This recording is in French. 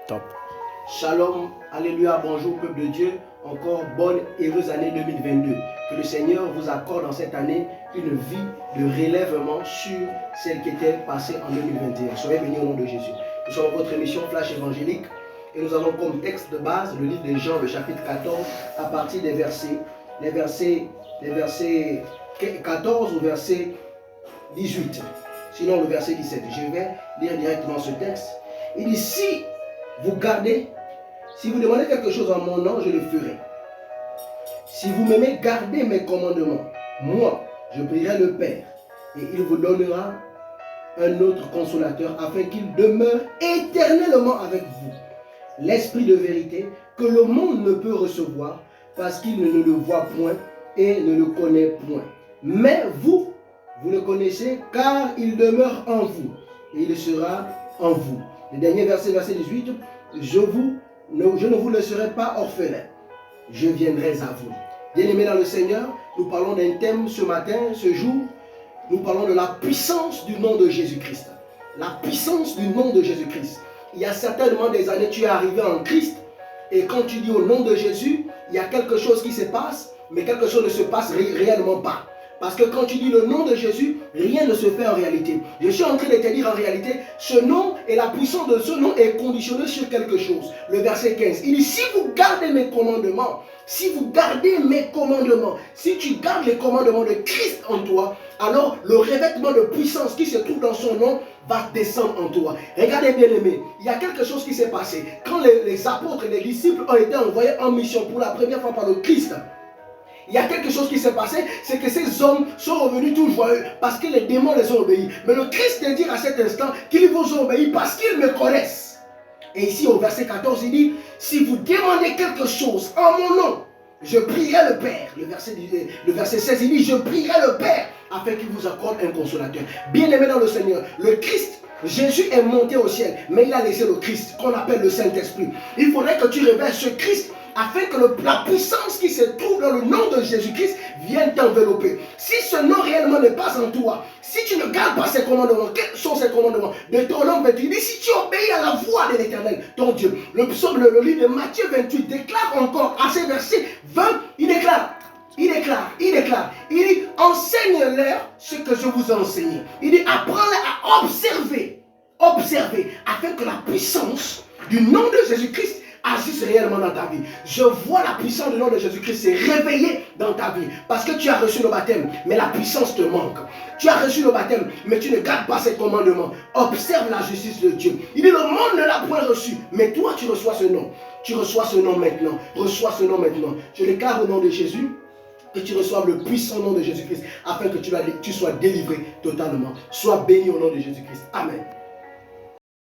Top. Shalom, alléluia, bonjour peuple de Dieu. Encore bonne et heureuse année 2022. Que le Seigneur vous accorde dans cette année une vie de relèvement sur celle qui était passée en 2021. Soyez bénis au nom de Jésus. Nous sommes dans votre émission Flash évangélique et nous avons comme texte de base le livre de Jean, le chapitre 14, à partir des versets 14 au verset 18. Sinon le verset 17. Je vais lire directement ce texte. Il dit, si vous demandez quelque chose en mon nom, je le ferai. Si vous m'aimez, gardez mes commandements. Moi, je prierai le Père et il vous donnera un autre consolateur afin qu'il demeure éternellement avec vous. L'Esprit de vérité que le monde ne peut recevoir parce qu'il ne le voit point et ne le connaît point. Mais vous le connaissez car il demeure en vous et il sera en vous. Le dernier verset 18, je ne vous laisserai pas orphelin, je viendrai à vous. Bien-aimés dans le Seigneur, nous parlons d'un thème ce matin, ce jour, nous parlons de la puissance du nom de Jésus-Christ. La puissance du nom de Jésus-Christ. Il y a certainement des années, tu es arrivé en Christ, et quand tu dis au nom de Jésus, il y a quelque chose qui se passe, mais quelque chose ne se passe réellement pas. Parce que quand tu dis le nom de Jésus, rien ne se fait en réalité. Je suis en train de te dire en réalité, ce nom et la puissance de ce nom est conditionnée sur quelque chose. Le verset 15, il dit, si vous gardez mes commandements, si tu gardes les commandements de Christ en toi, alors le revêtement de puissance qui se trouve dans son nom va descendre en toi. Regardez bien aimé, il y a quelque chose qui s'est passé. Quand les apôtres et les disciples ont été envoyés en mission pour la première fois par le Christ, il y a quelque chose qui s'est passé, c'est que ces hommes sont revenus tout joyeux parce que les démons les ont obéis. Mais le Christ te dit à cet instant qu'ils vous ont obéi parce qu'ils me connaissent. Et ici au verset 14, il dit, si vous demandez quelque chose en mon nom, je prierai le Père. Le verset 16, il dit, je prierai le Père afin qu'il vous accorde un consolateur. Bien-aimé dans le Seigneur, le Christ, Jésus est monté au ciel, mais il a laissé le Christ, qu'on appelle le Saint-Esprit. Il faudrait que tu révèles ce Christ afin que la puissance qui se trouve dans le nom de Jésus-Christ vienne t'envelopper. Si ce nom réellement n'est pas en toi, si tu ne gardes pas ses commandements, quels sont ses commandements? Deutéronome 28 dit, si tu obéis à la voix de l'Éternel, ton Dieu. Le psaume, le livre de Matthieu 28 déclare encore à ces versets 20, il déclare, il dit, enseigne-leur ce que je vous ai enseigné. Il dit, apprends-les à observer, afin que la puissance du nom de Jésus-Christ agisse réellement dans ta vie. Je vois la puissance du nom de Jésus-Christ se réveiller dans ta vie. Parce que tu as reçu le baptême, mais la puissance te manque. Tu as reçu le baptême, mais tu ne gardes pas ses commandements. Observe la justice de Dieu. Il dit, le monde ne l'a point reçu, mais toi tu reçois ce nom. Tu reçois ce nom maintenant. Reçois ce nom maintenant. Je déclare au nom de Jésus que tu reçoives le puissant nom de Jésus-Christ afin que tu sois délivré totalement. Sois béni au nom de Jésus-Christ. Amen.